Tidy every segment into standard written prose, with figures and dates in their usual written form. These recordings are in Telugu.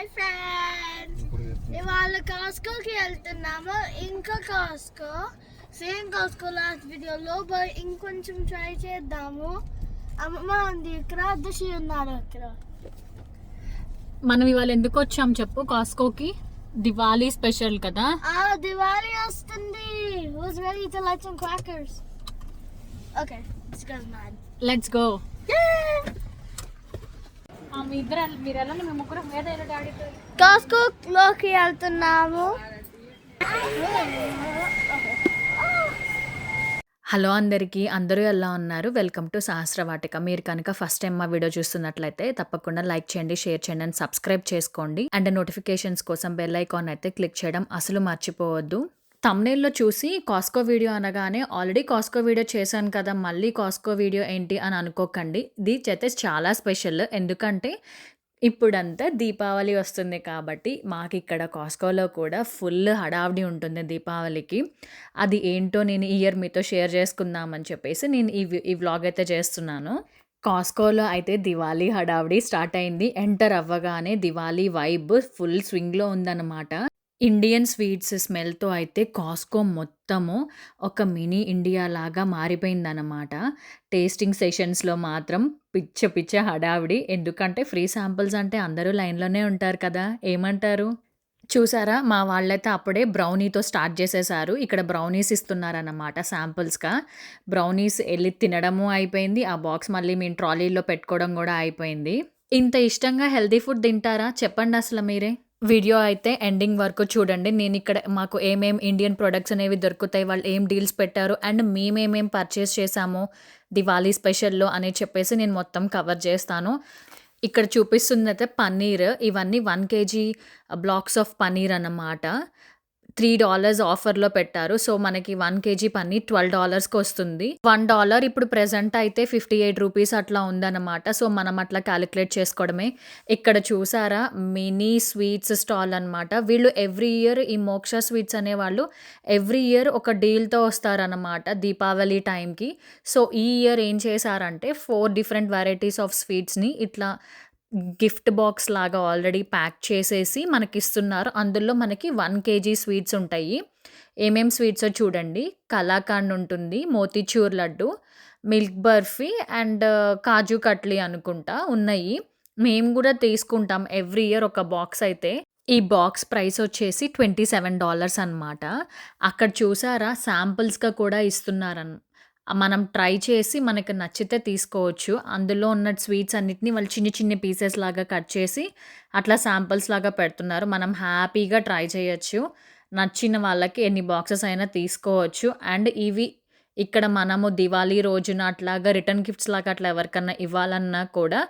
హాయ్ ఫ్రెండ్స్, ఇవాళ కాస్కోకి వెళ్తున్నాము. ఇంకా కాస్కో సేమ్ కాస్కో లాస్ట్ వీడియోలో ఇంకొంచెం ట్రై చేద్దాము. అమ్మ ఉంది ఇక్కడ, దశి ఉన్నారు ఇక్కడ. మనం ఇవాళ ఎందుకు వచ్చాం చెప్పు? కాస్కోకి దివాళీ స్పెషల్ కదా. దివాళీ వస్తుంది. Who's ready to light some crackers? Okay, this guy's mad. Let's go. మీరు ఎలా మేము ముగ్గురు మీద డాడీతో కాస్కో లోకి వెళ్తున్నాము. హలో అందరికీ, అందరూ ఎలా ఉన్నారు? Welcome to Sahasravatika. మీరు కనుక ఫస్ట్ టైం మా వీడియో చూస్తున్నట్లయితే తప్పకుండా లైక్ చేయండి, షేర్ చేయండి అండ్ సబ్స్క్రైబ్ చేసుకోండి. అండ్ నోటిఫికేషన్స్ కోసం బెల్ ఐకాన్ అయితే క్లిక్ చేయడం అసలు మర్చిపోవద్దు. థంబ్నెయిల్లో చూసి కాస్కో వీడియో అనగానే ఆల్రెడీ కాస్కో వీడియో చేశాను కదా, మళ్ళీ కాస్కో వీడియో ఏంటి అని అనుకోకండి. ఇది అయితే చాలా స్పెషల్. ఎందుకంటే ఇప్పుడంతా దీపావళి వస్తుంది కాబట్టి మాకు ఇక్కడ కాస్కోలో కూడా ఫుల్ హడావిడి ఉంటుంది దీపావళికి. అది ఏంటో నేను ఈ ఇయర్ మీతో షేర్ చేసుకుందామని చెప్పేసి నేను ఈ వ్లాగ్ అయితే చేస్తున్నాను. కాస్కోలో అయితే దివాళీ హడావిడి స్టార్ట్ అయింది. ఎంటర్ అవ్వగానే దివాళీ వైబ్ ఫుల్ స్వింగ్లో ఉందన్నమాట. ఇండియన్ స్వీట్స్ స్మెల్తో అయితే కాస్కో మొత్తము ఒక మినీ ఇండియా లాగా మారిపోయిందన్నమాట. టేస్టింగ్ సెషన్స్లో మాత్రం పిచ్చ హడావిడి. ఎందుకంటే ఫ్రీ శాంపిల్స్ అంటే అందరూ లైన్లోనే ఉంటారు కదా, ఏమంటారు? చూసారా, మా వాళ్ళైతే అప్పుడే బ్రౌనీతో స్టార్ట్ చేసేసారు. ఇక్కడ బ్రౌనీస్ ఇస్తున్నారన్నమాట శాంపిల్స్గా. బ్రౌనీస్ వెళ్ళి తినడము అయిపోయింది, ఆ బాక్స్ మళ్ళీ మేము ట్రాలీలో పెట్టుకోవడం కూడా అయిపోయింది. ఇంత ఇష్టంగా హెల్తీ ఫుడ్ తింటారా చెప్పండి అసలు మీరే. వీడియో అయితే ఎండింగ్ వరకు చూడండి. నేను ఇక్కడ మాకు ఏమేం ఇండియన్ ప్రొడక్ట్స్ అనేవి దొరుకుతాయి, వాళ్ళు ఏం డీల్స్ పెట్టారు అండ్ మేమేమేం పర్చేస్ చేసాము దివాళీ స్పెషల్లో అని చెప్పేసి నేను మొత్తం కవర్ చేస్తాను. ఇక్కడ చూపిస్తుంది అయితే పన్నీర్. ఇవన్నీ 1 kg బ్లాక్స్ ఆఫ్ పన్నీర్ అన్నమాట. $3 ఆఫర్లో పెట్టారు. సో మనకి 1 kg పన్నీర్ $12కి వస్తుంది. $1 ఇప్పుడు ప్రెజెంట్ అయితే 58 రూపీస్ అట్లా ఉందన్నమాట. సో మనం అట్లా క్యాలిక్యులేట్ చేసుకోవడమే. ఇక్కడ చూసారా, మినీ స్వీట్స్ స్టాల్ అనమాట. వీళ్ళు ఎవ్రీ ఇయర్ ఈ మోక్ష స్వీట్స్ అనేవాళ్ళు ఎవ్రీ ఇయర్ ఒక డీల్తో వస్తారన్నమాట దీపావళి టైంకి. సో ఈ ఇయర్ ఏం చేశారంటే 4 డిఫరెంట్ వెరైటీస్ ఆఫ్ స్వీట్స్ని ఇట్లా గిఫ్ట్ బాక్స్ లాగా ఆల్రెడీ ప్యాక్ చేసేసి మనకిస్తున్నారు. అందులో మనకి 1 kg స్వీట్స్ ఉంటాయి. ఏమేం స్వీట్సో చూడండి. కలాకండ్ ఉంటుంది, మోతీచూర్ లడ్డు, మిల్క్ బర్ఫీ అండ్ కాజు కట్లీ అనుకుంటా ఉన్నాయి. మేము కూడా తీసుకుంటాం ఎవ్రీ ఇయర్ ఒక బాక్స్ అయితే. ఈ బాక్స్ ప్రైస్ వచ్చేసి $27 అనమాట. అక్కడ చూసారా, శాంపిల్స్గా కూడా ఇస్తున్నారని. మనం ట్రై చేసి మనకు నచ్చితే తీసుకోవచ్చు. అందులో ఉన్న స్వీట్స్ అన్నిటిని వాళ్ళు చిన్న పీసెస్ లాగా కట్ చేసి అట్లా శాంపిల్స్ లాగా పెడుతున్నారు. మనం హ్యాపీగా ట్రై చేయొచ్చు. నచ్చిన వాళ్ళకి ఎన్ని బాక్సెస్ అయినా తీసుకోవచ్చు. అండ్ ఇవి ఇక్కడ మనము దివాళీ రోజున అట్లాగా రిటర్న్ గిఫ్ట్స్ లాగా అట్లా ఎవరికన్నా ఇవ్వాలన్నా కూడా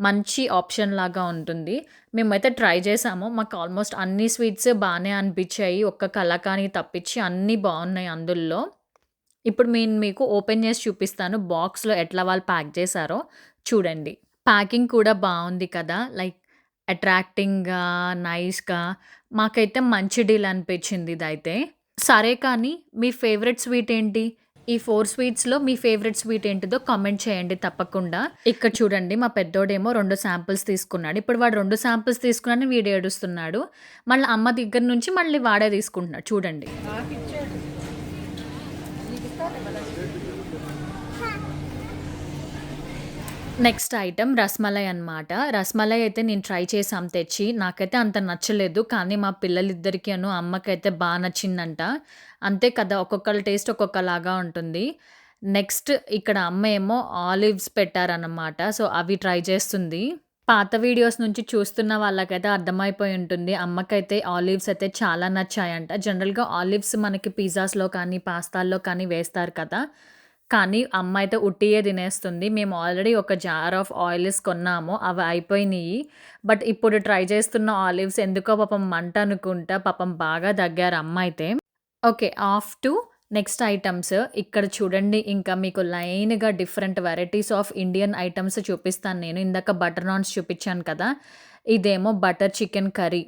మంచి ఆప్షన్ లాగా ఉంటుంది. మేమైతే ట్రై చేసాము. మాకు ఆల్మోస్ట్ అన్ని స్వీట్స్ బాగానే అనిపించాయి. ఒక్క కలాకాని తప్పించి అన్నీ బాగున్నాయి అందులో. ఇప్పుడు నేను మీకు ఓపెన్ చేసి చూపిస్తాను బాక్స్లో ఎట్లా వాళ్ళు ప్యాక్ చేశారో చూడండి. ప్యాకింగ్ కూడా బాగుంది కదా, లైక్ అట్రాక్టింగ్గా, నైస్గా. మాకైతే మంచి డీల్ అనిపించింది ఇదైతే. సరే కానీ మీ ఫేవరెట్ స్వీట్ ఏంటి? ఈ 4 స్వీట్స్లో మీ ఫేవరెట్ స్వీట్ ఏంటిదో కామెంట్ చేయండి తప్పకుండా. ఇక్కడ చూడండి, మా పెద్దోడేమో 2 శాంపిల్స్ తీసుకున్నాడు. ఇప్పుడు వాడు 2 శాంపిల్స్ తీసుకున్నాడని వీడు ఏడుస్తున్నాడు. మళ్ళీ అమ్మ దగ్గర నుంచి మళ్ళీ వాడే తీసుకుంటున్నాడు చూడండి. నెక్స్ట్ ఐటమ్ రస్మలై అనమాట. రస్మలై అయితే నేను ట్రై చేసాం తెచ్చి. నాకైతే అంత నచ్చలేదు, కానీ మా పిల్లలిద్దరికీ అమ్మకైతే బాగా నచ్చిందంట. అంతే కదా, ఒక్కొక్కళ్ళ టేస్ట్ ఒక్కొక్కలాగా ఉంటుంది. నెక్స్ట్ ఇక్కడ అమ్మ ఏమో ఆలివ్స్ పెట్టారన్నమాట. సో అవి ట్రై చేస్తుంది. పాత వీడియోస్ నుంచి చూస్తున్న వాళ్ళకైతే అర్థమైపోయి ఉంటుంది. అమ్మకైతే ఆలివ్స్ అయితే చాలా నచ్చాయంట. జనరల్గా ఆలివ్స్ మనకి పిజ్జాస్లో కానీ పాస్తాల్లో కానీ వేస్తారు కదా, కానీ అమ్మ అయితే ఉట్టియే తినేస్తుంది. మేము ఆల్రెడీ ఒక జార్ ఆఫ్ ఆయిల్స్ కొన్నాము, అవి అయిపోయినాయి. బట్ ఇప్పుడు ట్రై చేస్తున్న ఆలివ్స్ ఎందుకో పాపం మంట అనుకుంటా, పాపం బాగా దగ్గారు అమ్మ అయితే. Okay, off to next items. ఇక్కడ చూడండి, ఇంకా మీకు లైన్గా different varieties of Indian items చూపిస్తాను నేను. ఇందాక బటర్ నాన్స్ చూపించాను కదా, ఇదేమో బటర్ చికెన్ కర్రీ.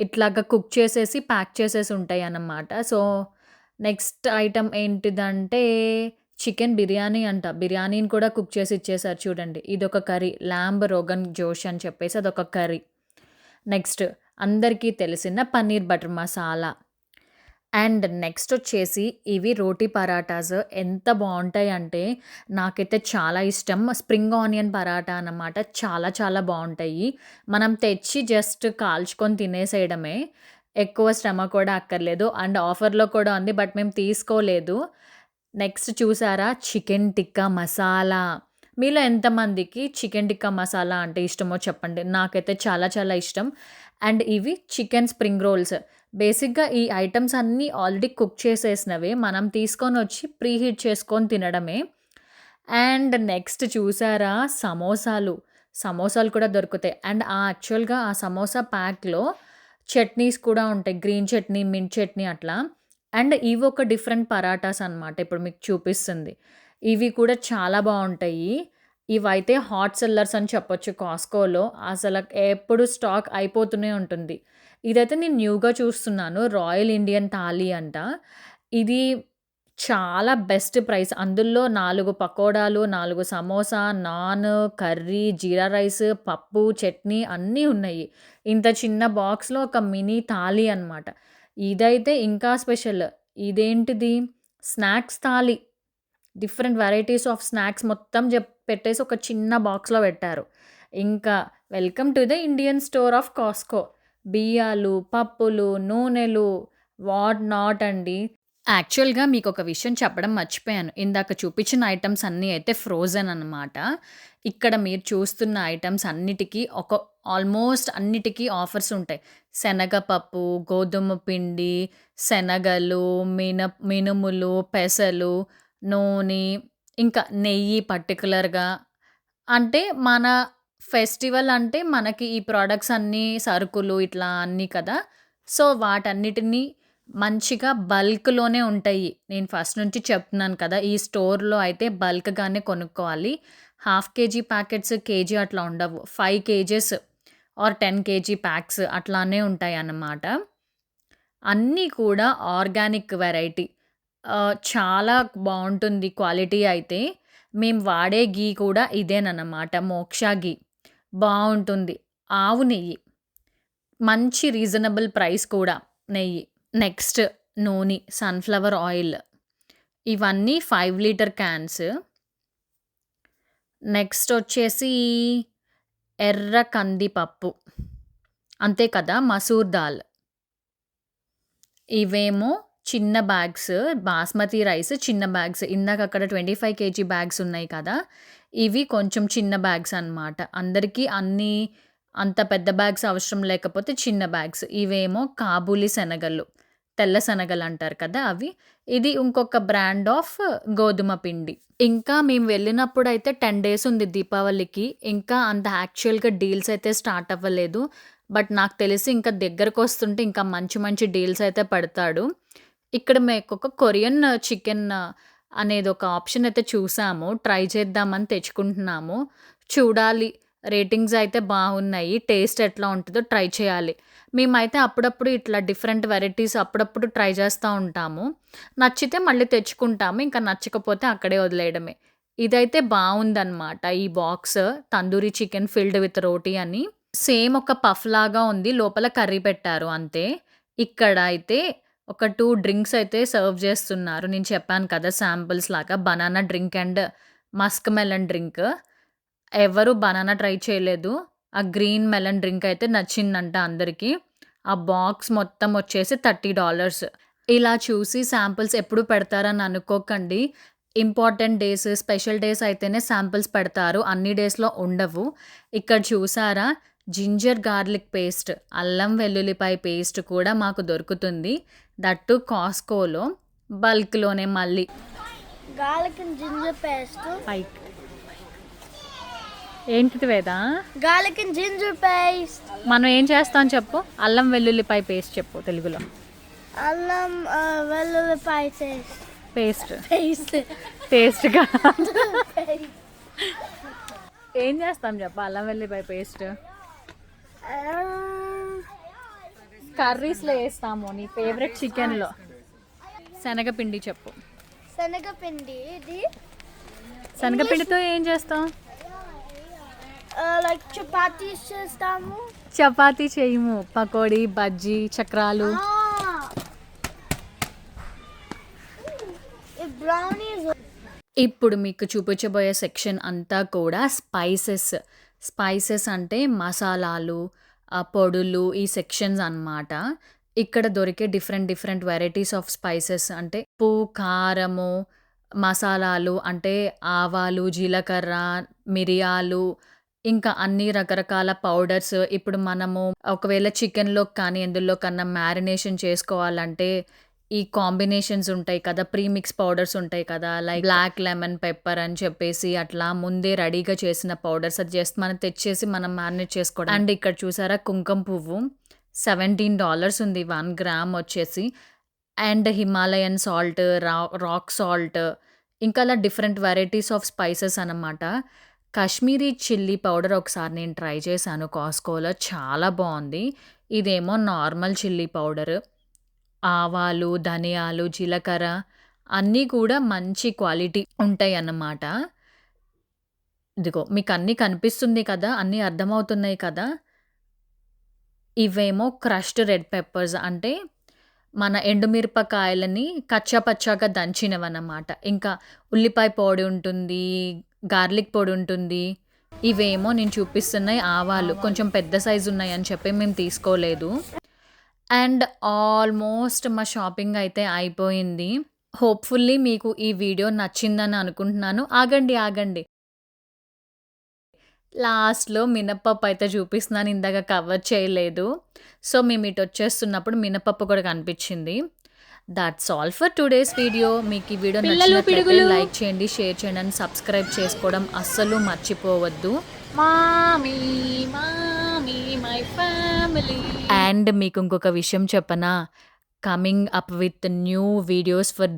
ఇట్లాగా కుక్ చేసేసి ప్యాక్ చేసేసి ఉంటాయి అన్నమాట. సో నెక్స్ట్ ఐటమ్ ఏంటిదంటే చికెన్ బిర్యానీ అంట. బిర్యానీని కూడా కుక్ చేసి ఇచ్చేసారు చూడండి. ఇదొక కర్రీ, ల్యాంబ్ రోగన్ జోష్ అని చెప్పేసి అదొక కర్రీ. నెక్స్ట్ అందరికీ తెలిసిన paneer butter masala. And next వచ్చేసి ఇవి రోటీ పరాటాస్ ఎంత బాగుంటాయి నాకైతే చాలా ఇష్టం. స్ప్రింగ్ ఆనియన్ పరాటా అన్నమాట. చాలా చాలా బాగుంటాయి. మనం తెచ్చి జస్ట్ కాల్చుకొని తినేసేయడమే. ఎక్కువ శ్రమ కూడా అక్కర్లేదు. అండ్ ఆఫర్లో కూడా ఉంది, బట్ మేము తీసుకోలేదు. నెక్స్ట్ చూసారా చికెన్ టిక్కా మసాలా. మీలో ఎంతమందికి చికెన్ టిక్కా మసాలా అంటే ఇష్టమో చెప్పండి. నాకైతే చాలా చాలా ఇష్టం. అండ్ ఇవి చికెన్ స్ప్రింగ్ రోల్స్. బేసిక్‌గా ఈ ఐటెమ్స్ అన్నీ ఆల్రెడీ కుక్ చేసేసినవే. మనం తీసుకొనొచ్చి ప్రీహీట్ చేసుకొని తినడమే. అండ్ నెక్స్ట్ చూసారా సమోసాలు. సమోసాలు కూడా దొరుకుతాయి. అండ్ యాక్చువల్‌గా ఆ సమోసా ప్యాక్‌లో చట్నీస్ కూడా ఉంటాయి. గ్రీన్ చట్నీ, మింట్ చట్నీ అట్లా. అండ్ ఇవి ఒక డిఫరెంట్ పరాటాస్ అనమాట. ఇప్పుడు మీకు చూపిస్తుంది. ఇవి కూడా చాలా బావుంటాయి. ఇవైతే హాట్ సెల్లర్స్ అని చెప్పొచ్చు కాస్కోలో. అసల ఎప్పుడు స్టాక్ అయిపోతూనే ఉంటుంది. ఇదైతే నేను న్యూగా చూస్తున్నాను. రాయల్ ఇండియన్ థాలీ అంట. ఇది చాలా బెస్ట్ ప్రైస్. అందులో 4 పకోడాలు, 4 సమోసా, నాన్, కర్రీ, జీరా రైస్, పప్పు, చట్నీ అన్నీ ఉన్నాయి. ఇంత చిన్న బాక్స్‌లో ఒక మినీ థాలీ అనమాట. ఇదైతే ఇంకా స్పెషల్. ఇదేంటిది snacks thali. Different varieties of snacks మొత్తం పెట్టేసి ఒక చిన్న బాక్స్‌లో పెట్టారు. ఇంకా welcome to the Indian store of Costco. బియ్యాలు, పప్పులు, నూనెలు వాట్ నాట్ అండి. యాక్చువల్‌గా మీకొక విషయం చెప్పడం మర్చిపోయాను. ఇందాక చూపించిన ఐటెమ్స్ అన్నీ అయితే ఫ్రోజెన్ అనమాట. ఇక్కడ మీరు చూస్తున్న ఐటెమ్స్ అన్నిటికి ఆల్మోస్ట్ అన్నిటికీ ఆఫర్స్ ఉంటాయి. శనగపప్పు, గోధుమ పిండి, శనగలు, మినుములు, పెసలు, నూనె, ఇంకా నెయ్యి పర్టిక్యులర్‌గా. అంటే మన ఫెస్టివల్ అంటే మనకి ఈ ప్రొడక్ట్స్ అన్నీ సరుకులు ఇట్లా అన్నీ కదా! సో, వాటన్నిటిని మంచిగా బల్క్‌లోనే ఉంటాయి. నేను ఫస్ట్ నుంచి చెప్తున్నాను కదా! ఈ స్టోర్‌లో అయితే బల్క్‌గానే కొనుక్కోవాలి. హాఫ్ కేజీ ప్యాకెట్స్, కేజీ అట్లా ఉండవు. 5 కేజెస్ ఆర్ 10 కేజీ ప్యాక్స్ అట్లానే ఉంటాయన్నమాట. అన్నీ కూడా ఆర్గానిక్ వెరైటీ. చాలా బావుంటుంది క్వాలిటీ అయితే. మేము వాడే ఘీ కూడా ఇదేనన్నమాట. మోక్ష ఘీ. బావుంటుంది. ఆవు నెయ్యి. మంచి రీజనబుల్ ప్రైస్ కూడా నెయ్యి. నెక్స్ట్ నూనె, సన్‌ఫ్లవర్ ఆయిల్. ఇవన్నీ 5 లీటర్ క్యాన్స్. నెక్స్ట్ వచ్చేసి ఎర్ర కందిపప్పు. అంతే కదా! మసూర్ దాల్. ఇవేమో చిన్న బ్యాగ్స్ బాస్మతి రైస్ చిన్న బ్యాగ్స్. ఇందాక అక్కడ 25 కేజీ బ్యాగ్స్ ఉన్నాయి కదా! ఇవి కొంచెం చిన్న బ్యాగ్స్ అనమాట. అందరికీ అంత పెద్ద బ్యాగ్స్ అవసరం లేకపోతే చిన్న బ్యాగ్స్. ఇవేమో కాబూలి శనగలు. తెల్ల శనగలు అంటారు కదా! అవి. ఇది ఇంకొక బ్రాండ్ ఆఫ్ గోధుమ పిండి. ఇంకా మేము వెళ్ళినప్పుడైతే 10 డేస్ ఉంది దీపావళికి. ఇంకా అంత యాక్చువల్‌గా డీల్స్ అయితే స్టార్ట్ అవ్వలేదు. బట్ నాకు తెలిసి ఇంకా దగ్గరకొస్తుంటే ఇంకా మంచి మంచి డీల్స్ అయితే పెడతాడు. ఇక్కడ మేకొక కొరియన్ చికెన్ అనేది ఒక ఆప్షన్ అయితే చూసాము. ట్రై చేద్దామని తెచ్చుకుంటున్నాము. చూడాలి. రేటింగ్స్ అయితే బాగున్నాయి. టేస్ట్ ఎట్లా ఉంటదో ట్రై చేయాలి. మేమైతే అప్పుడప్పుడు ఇట్లా డిఫరెంట్ వెరైటీస్ అప్పుడప్పుడు ట్రై చేస్తా ఉంటాము. నచ్చితే మళ్ళీ తెచ్చుకుంటాము. ఇంకా నచ్చకపోతే అక్కడే వదిలేయడమే. ఇదైతే బావుందనమాట. ఈ box tandoori chicken filled with roti అని. సేమ్ ఒక పఫ్ లాగా ఉంది. లోపల కర్రీ పెట్టారు అంతే. ఇక్కడ అయితే ఒక 2 డ్రింక్స్ అయితే సర్వ్ చేస్తున్నారు. నేను చెప్పాను కదా! శాంపిల్స్ లాగా banana drink and Musk melon drink. ఎవరు బనానా ట్రై చేయలేదు. ఆ గ్రీన్ మెలన్ డ్రింక్ అయితే నచ్చిందంట అందరికీ. ఆ బాక్స్ మొత్తం వచ్చేసి $30. ఇలా చూసి శాంపిల్స్ ఎప్పుడు పెడతారని అనుకోకండి. ఇంపార్టెంట్ డేస్, స్పెషల్ డేస్ అయితేనే శాంపిల్స్ పెడతారు. అన్ని డేస్‌లో ఉండవు. ఇక్కడ చూసారా జింజర్ గార్లిక్ పేస్ట్, అల్లం వెల్లుల్లిపాయ పేస్ట్ కూడా మాకు దొరుకుతుంది. దట్ టూ కాస్కోలో బల్క్‌లోనే మళ్ళీ. Garlic and ginger paste. పైకి ఏంటిది Veda? Garlic and ginger paste. మనం ఏం చేస్తాం చెప్పు? అల్లం వెల్లుల్లిపాయ పేస్ట్ చెప్పు తెలుగులో. అల్లం వెల్లుల్లిపాయ పేస్ట్. పేస్ట్. పేస్ట్ కాదు. ఏం చేస్తాం చెప్పు అల్లం వెల్లుల్లిపాయ పేస్ట్? కర్రీస్లో వేస్తాము. నీ ఫేవరెట్ చికెన్లో. శనగపిండి చెప్పు. శనగపిండి. ఇది శనగపిండితో ఏం చేస్తాం? లైక్ చపాతీస్ చేస్తాము. చపాతీ చేయము, పకోడీ, బజ్జీ, చక్రాలు. బ్రౌనీస్. ఇప్పుడు మీకు చూపించబోయే సెక్షన్ అంతా కూడా స్పైసెస్ అంటే మసాలాలు, పొడులు, ఈ సెక్షన్స్ అన్నమాట. ఇక్కడ దొరికే డిఫరెంట్ వెరైటీస్ ఆఫ్ స్పైసెస్ అంటే ఉప్పు, కారము, మసాలాలు అంటే ఆవాలు, జీలకర్ర, మిరియాలు, ఇంకా అన్ని రకరకాల పౌడర్స్. ఇప్పుడు మనము ఒకవేళ చికెన్‌లో కానీ ఎందులో కన్నా మ్యారినేషన్ చేసుకోవాలంటే ఈ కాంబినేషన్స్ ఉంటాయి కదా! ప్రీమిక్స్ పౌడర్స్ ఉంటాయి కదా! లైక్ బ్లాక్ లెమన్ పెప్పర్ అని చెప్పేసి అట్లా ముందే రెడీగా చేసిన పౌడర్స్. అది జస్ట్ మనం తెచ్చేసి మనం మ్యారినేట్ చేసుకోవడం. అండ్ ఇక్కడ చూసారా కుంకుమ పువ్వు $17 ఉంది 1 గ్రామ్ వచ్చేసి. And Himalayan salt, rock salt, ఇంకా అలా డిఫరెంట్ వెరైటీస్ ఆఫ్ స్పైసెస్ అన్నమాట. కాశ్మీరీ చిల్లీ పౌడర్ ఒకసారి నేను ట్రై చేశాను కాస్కోలో, చాలా బాగుంది. ఇదేమో నార్మల్ చిల్లీ పౌడర్. ఆవాలు, ధనియాలు, జీలకర్ర అన్నీ కూడా మంచి క్వాలిటీ ఉంటాయి అన్నమాట. ఇదిగో మీకు అన్నీ కనిపిస్తుంది కదా! అన్నీ అర్థమవుతున్నాయి కదా! ఇవేమో క్రష్డ్ రెడ్ పెప్పర్స్ అంటే మన ఎండుమిరపకాయలని కచ్చాపచ్చాగా దంచినవన్నమాట. ఇంకా ఉల్లిపాయ పొడి ఉంటుంది, గార్లిక్ పొడి ఉంటుంది. ఇవేమో నేను చూపిస్తున్నాయి ఆవాలు. కొంచెం పెద్ద సైజు ఉన్నాయని చెప్పి మేము తీసుకోలేదు. అండ్ ఆల్మోస్ట్ మా షాపింగ్ అయితే అయిపోయింది. హోప్‌ఫుల్లీ మీకు ఈ వీడియో నచ్చిందని అనుకుంటున్నాను. ఆగండి. లాస్ట్‌లో మినపప్పు అయితే చూపిస్తున్నాను. ఇందాక కవర్ చేయలేదు. సో, మేము ఇటు వచ్చేస్తున్నప్పుడు మినపప్పు కూడా కనిపించింది. That's all for today's video. మీకు ఈ వీడియో నచ్చినట్లయితే లైక్ చేయండి, షేర్ చేయండి అండ్ సబ్స్క్రైబ్ చేసుకోవడం అస్సలు మర్చిపోవద్దు. మామీ మై ఫ్యామిలీ. అండ్ మీకు ఇంకొక విషయం చెప్పనా? Coming up with new videos for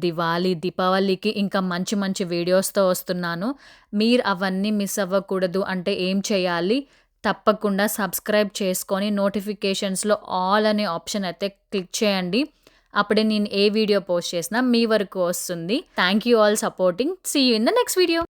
దీపావళికి ఇంకా మంచి వీడియోస్‌తో వస్తున్నాను. మీరు అవన్నీ మిస్ అవ్వకూడదు అంటే ఏం చేయాలి? తప్పకుండా సబ్స్క్రైబ్ చేసుకొని నోటిఫికేషన్స్‌లో ఆల్ అనే ఆప్షన్ అయితే క్లిక్ చేయండి. అప్పుడే నేను ఏ వీడియో పోస్ట్ చేసినా మీ వరకు వస్తుంది. Thank you all supporting. See you in the next video.